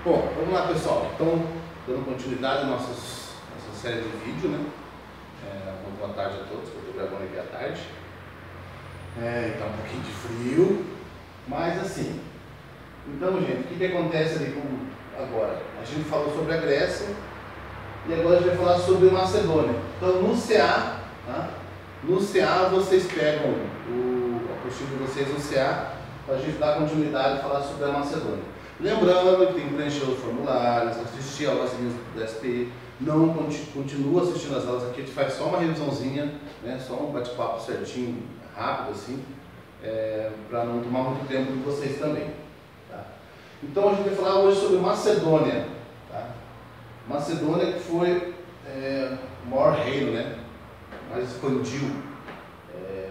Bom, vamos lá pessoal, então dando continuidade à nossa série de vídeo, né? Uma boa tarde a todos, que eu estou gravando aqui à tarde. Tá um pouquinho de frio, mas assim, então gente, o que acontece ali agora? A gente falou sobre a Grécia e agora a gente vai falar sobre Macedônia. Então no CA, tá? No CA vocês pegam a apostila de vocês no CA para a gente dar continuidade e falar sobre a Macedônia. Lembrando que tem que preencher os formulários, assistir aulas da SPI, não continua assistindo as aulas aqui, a gente faz só uma revisãozinha, né, só um bate-papo certinho, rápido assim, para não tomar muito tempo de vocês também. Tá? Então a gente vai falar hoje sobre Macedônia. Tá? Macedônia que foi o maior reino, né, mais expandiu,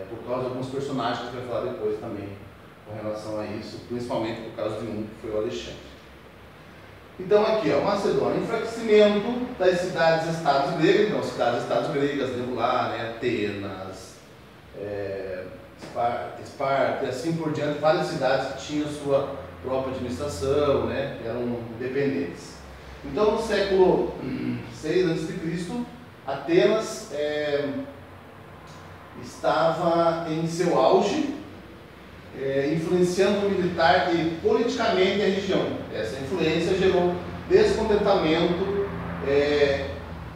por causa de alguns personagens que a gente vai falar depois também com relação a isso, principalmente por causa de um que foi o Alexandre. Então aqui, ó, Macedônia, enfraquecimento das cidades-estados gregas, então cidades-estados gregas, lembro lá, né, Atenas, Esparta e assim por diante, várias cidades que tinham sua própria administração, né, que eram independentes. Então no século 6 a.C., Atenas estava em seu auge, influenciando militar e politicamente a região. Essa influência gerou descontentamento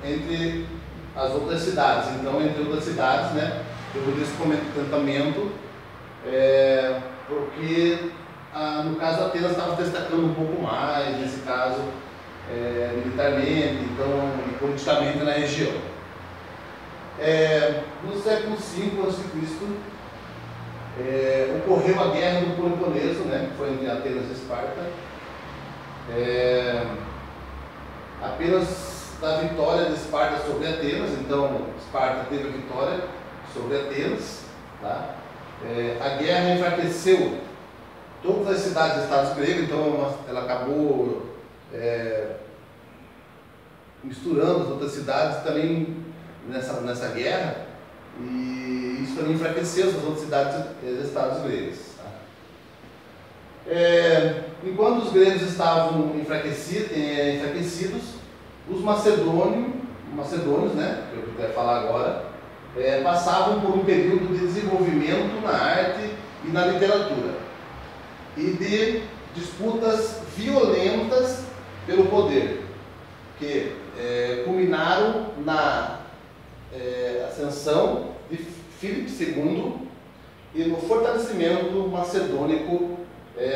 entre as outras cidades. Então, entre outras cidades, né, houve descontentamento porque, no caso, Atenas estava destacando um pouco mais, nesse caso, militarmente, então, e politicamente na região. No século V a.C., ocorreu a guerra do Peloponeso, né, que foi entre Atenas e Esparta. Apenas da vitória de Esparta sobre Atenas, então Esparta teve a vitória sobre Atenas. Tá? A guerra enfraqueceu todas as cidades-estados gregas, então ela acabou misturando as outras cidades também nessa guerra. E isso também enfraqueceu as outras cidades e estados gregos. Tá? Enquanto os gregos estavam enfraquecidos, os macedônios, né, que eu quero falar agora, passavam por um período de desenvolvimento na arte e na literatura e de disputas violentas pelo poder, que culminaram na ascensão de Filipe II e no fortalecimento macedônico,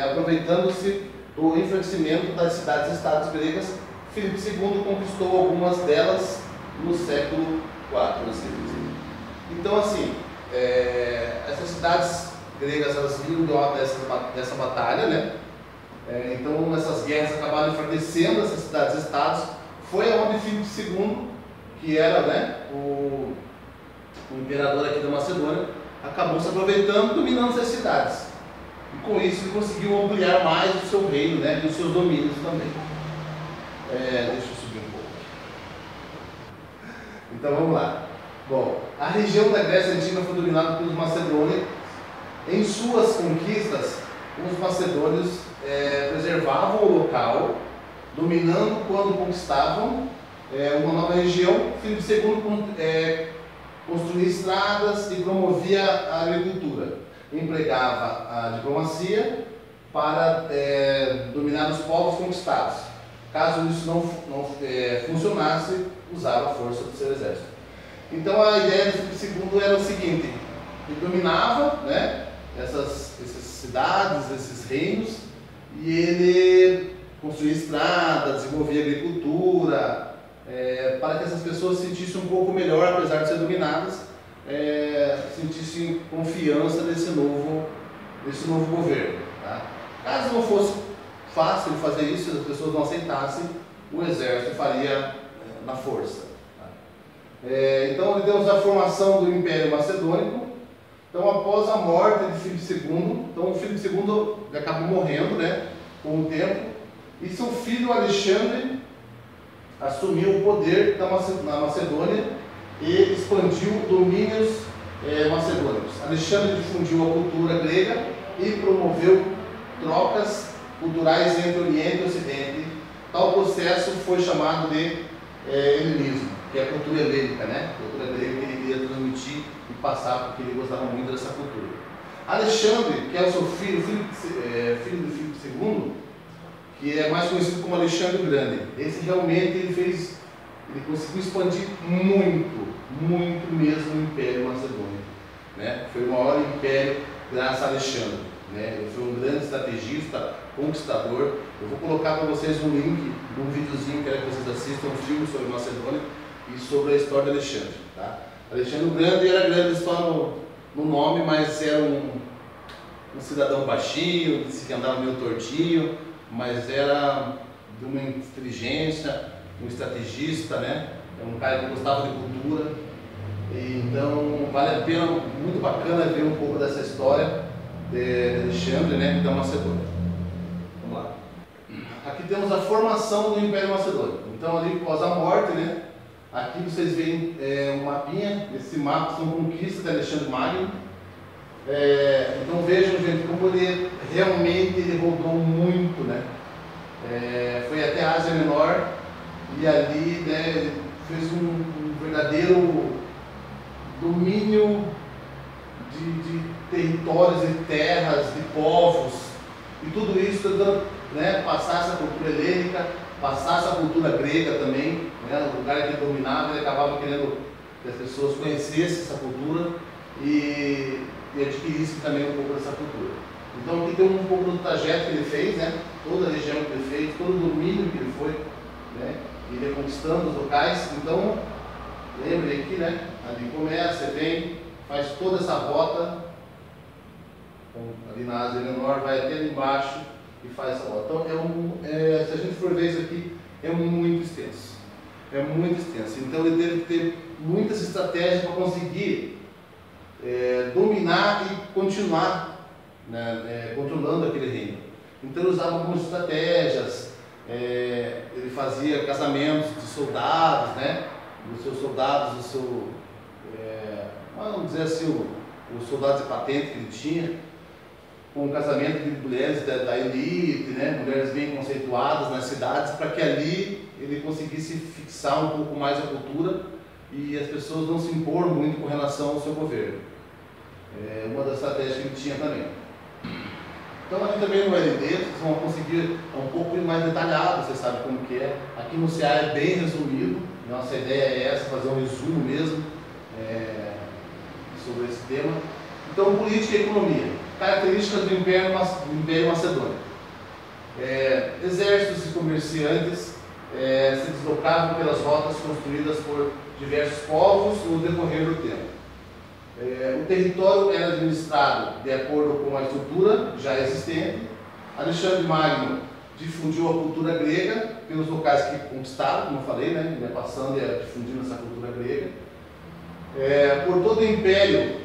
aproveitando-se do enfraquecimento das cidades-estados gregas. Filipe II conquistou algumas delas no século IV. Então, assim, essas cidades gregas, elas vinham dessa batalha, né? Então, essas guerras acabaram enfraquecendo essas cidades-estados. Foi onde Filipe II, que era, né, o imperador aqui da Macedônia, acabou se aproveitando, dominando essas cidades. E com isso ele conseguiu ampliar mais o seu reino, né, e os seus domínios também. Deixa eu subir um pouco. Então vamos lá. Bom, a região da Grécia Antiga foi dominada pelos macedônios. Em suas conquistas, os macedônios preservavam o local, dominando quando conquistavam uma nova região. Filipe II construía estradas e promovia a agricultura. Empregava a diplomacia para dominar os povos conquistados. Caso isso não funcionasse, usava a força do seu exército. Então a ideia de Filipe II era o seguinte: ele dominava, né, essas cidades, esses reinos, e ele construía estradas, desenvolvia agricultura, para que essas pessoas se sentissem um pouco melhor, apesar de ser dominadas, sentissem confiança nesse novo governo. Tá? Caso não fosse fácil fazer isso, se as pessoas não aceitassem, o exército faria na força. Tá? Então, ele deu a formação do Império Macedônico. Então, após a morte de Filipe II, então Filipe II acabou morrendo, né, com o tempo, e seu filho Alexandre assumiu o poder na Macedônia e expandiu domínios macedônicos. Alexandre difundiu a cultura grega e promoveu trocas culturais entre Oriente e Ocidente. Tal processo foi chamado de helenismo, que é a cultura helênica, né? A cultura grega que ele queria transmitir e passar, porque ele gostava muito dessa cultura. Alexandre, que é o seu filho do Filipe II, que é mais conhecido como Alexandre o Grande, esse realmente ele conseguiu expandir muito mesmo o Império Macedônico, né? Foi o maior império graças a Alexandre, né? Ele foi um grande estrategista, conquistador. Eu vou colocar para vocês um link de um videozinho que quero que vocês assistam, um filme sobre Macedônia e sobre a história de Alexandre, tá? Alexandre o Grande era grande só no nome, mas era um cidadão baixinho, disse que andava meio tortinho, mas era de uma inteligência, um estrategista, né? É um cara que gostava de cultura. Então vale a pena, muito bacana ver um pouco dessa história de Alexandre, né, da Macedônia. Vamos lá. Aqui temos a formação do Império Macedônico. Então ali após a morte, né, aqui vocês veem um mapinha. Esse mapa são conquistas de Alexandre Magno. Então vejam, gente, como ele realmente rodou muito, né? Foi até a Ásia Menor e ali, né, ele fez um verdadeiro domínio de territórios e terras, de povos, e tudo isso tentando, né, passar essa cultura helênica, passar essa cultura grega também, né? No lugar que ele dominava, ele acabava querendo que as pessoas conhecessem essa cultura e adquirissem também um pouco dessa cultura. Então aqui tem um pouco do trajeto que ele fez, né? Toda a região que ele fez, todo o domínio que ele foi, né? E ele conquistando os locais. Então, lembre aqui, né? Ali começa, vem, faz toda essa rota, ali na Ásia Menor, vai até ali embaixo e faz essa rota. Então, se a gente for ver isso aqui, é muito extenso. É muito extenso. Então, ele teve que ter muitas estratégias para conseguir dominar e continuar, né, controlando aquele reino. Então, ele usava algumas estratégias. Ele fazia casamentos de soldados, né? Dos seus soldados, vamos dizer assim, os soldados de patente que ele tinha, com o casamento de mulheres da elite, né? Mulheres bem conceituadas nas cidades, para que ali ele conseguisse fixar um pouco mais a cultura e as pessoas não se imporam muito com relação ao seu governo. Uma das estratégias que ele tinha também. Então aqui também no LD vocês vão conseguir um pouco mais detalhado, vocês sabem como que é. Aqui no CA é bem resumido, nossa ideia é essa, fazer um resumo mesmo sobre esse tema. Então, política e economia, características do Império Macedônico. Exércitos e comerciantes se deslocavam pelas rotas construídas por diversos povos no decorrer do tempo. O território era administrado de acordo com a estrutura já existente. Alexandre Magno difundiu a cultura grega pelos locais que conquistaram, como eu falei, né? Ele ia passando e ia difundindo essa cultura grega. Por todo o império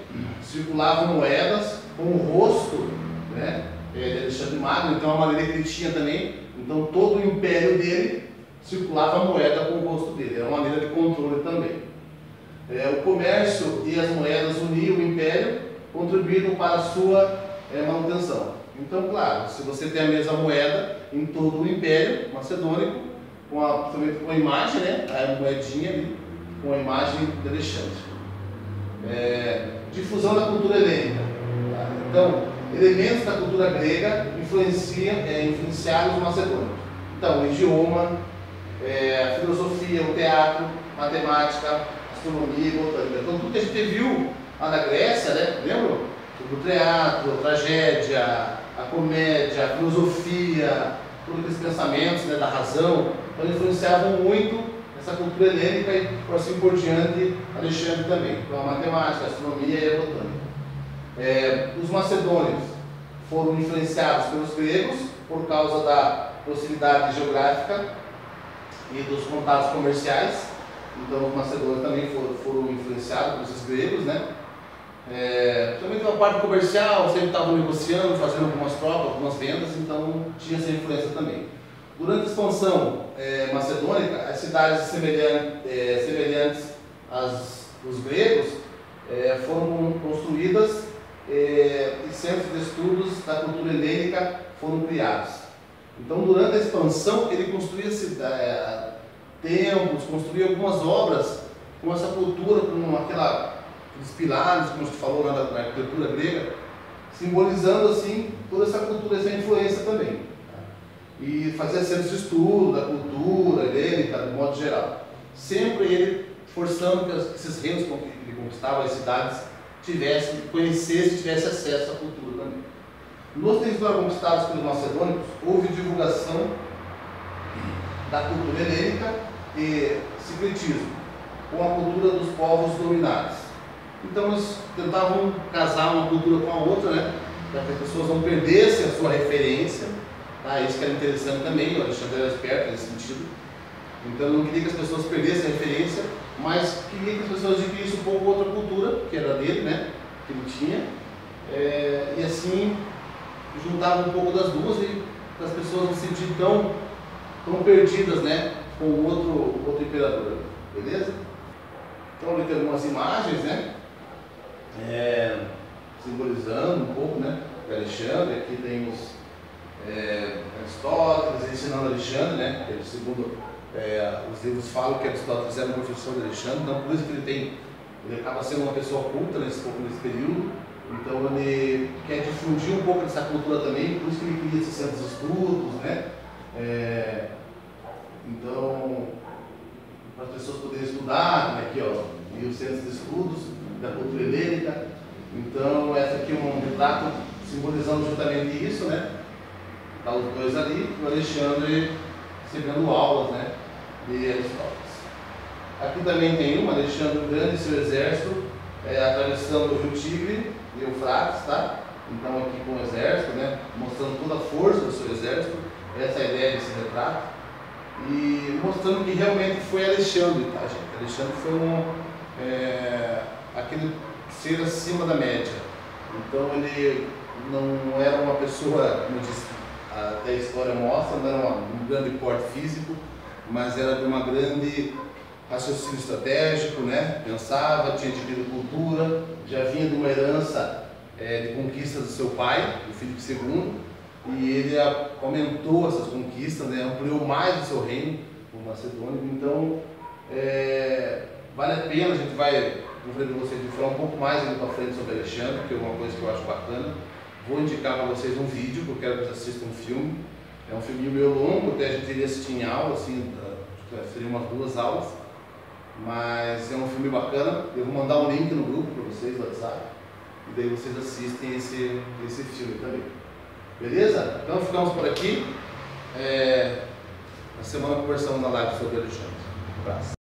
circulavam moedas com o rosto, né, de Alexandre Magno, então a maneira que ele tinha também. Então todo o império dele circulava moeda com o rosto dele, era uma maneira de controle também. O comércio e as moedas uniam o império, contribuindo para a sua manutenção. Então, claro, se você tem a mesma moeda em todo o Império Macedônico, principalmente com a imagem, né, a moedinha ali, com a imagem de Alexandre. Difusão da cultura helênica. Tá? Então, elementos da cultura grega influenciaram os macedônicos. Então, o idioma, a filosofia, o teatro, matemática, astronomia e botânica. Então, tudo que a gente viu lá na Grécia, né, lembra? O teatro, a tragédia, a comédia, a filosofia, todos aqueles pensamentos, né, da razão, então influenciavam muito essa cultura helênica e, por assim por diante, Alexandre também. Então, a matemática, a astronomia e a botânica. Os macedônios foram influenciados pelos gregos por causa da proximidade geográfica e dos contatos comerciais. Então, os macedônios também foram influenciados por esses gregos, né? Também tem uma parte comercial, sempre estavam negociando, fazendo algumas trocas, algumas vendas, então tinha essa influência também. Durante a expansão macedônica, as cidades semelhantes aos gregos foram construídas e centros de estudos da cultura helênica foram criados. Então, durante a expansão, ele construía templos, construía algumas obras com essa cultura, com aqueles pilares, como a gente falou lá na arquitetura grega, simbolizando assim toda essa cultura, essa influência também. E fazia centros de estudo da cultura helênica, de modo geral. Sempre ele forçando que esses reinos que ele conquistava, as cidades, conhecessem, tivessem acesso à cultura também. Nos territórios conquistados pelos macedônicos, houve divulgação da cultura helênica e secretismo com a cultura dos povos dominados. Então eles tentavam casar uma cultura com a outra, né, para que as pessoas não perdessem a sua referência. Isso que era interessante também, o Alexandre era esperto nesse sentido. Então ele não queria que as pessoas perdessem a referência, mas queria que as pessoas adquirissem um pouco outra cultura, que era dele, né, que ele tinha, e assim juntava um pouco das duas e para as pessoas não se sentirem tão perdidas, né, com o outro imperador, beleza? Então ali tem algumas imagens, né, simbolizando um pouco, né, de Alexandre. Aqui tem Aristóteles ensinando Alexandre, né, que segundo os livros falam que Aristóteles era um professor de Alexandre, então por isso que ele acaba sendo uma pessoa culta nesse período. Então ele quer difundir um pouco dessa cultura também, por isso que ele cria esses centros de estudos, né? Então, para as pessoas poderem estudar, né? Aqui ó, e os centros de estudos da cultura helênica. Então, essa aqui é um retrato simbolizando justamente isso, né? Tá os dois ali, e o Alexandre recebendo aulas, né, de Aristóteles. Aqui também tem Alexandre o Grande e seu exército atravessando o rio Tigre e Eufrates, tá? Então aqui com o exército, né, mostrando toda a força do seu exército, essa é a ideia desse retrato, e mostrando que realmente foi Alexandre, tá, gente? Alexandre foi aquele ser acima da média. Então ele não era uma pessoa, como eu disse, até a história mostra, não era um grande porte físico, mas era de uma grande raciocínio estratégico, né? Pensava, tinha adquirido cultura, já vinha de uma herança de conquistas do seu pai, do Filipe II, e ele aumentou essas conquistas, né? Ampliou mais o seu reino, o macedônico. Então, vale a pena, a gente vai, como falei para vocês, falar um pouco mais ali para frente sobre Alexandre, que é uma coisa que eu acho bacana. Vou indicar para vocês um vídeo, porque eu quero que vocês assistam um filme. É um filminho meio longo, até a gente iria assistir em aula, assim, seriam umas 2 aulas. Mas é um filme bacana. Eu vou mandar um link no grupo para vocês, no WhatsApp. E daí vocês assistem esse filme também. Beleza? Então ficamos por aqui. Na semana conversamos na live sobre Alexandre. Um abraço.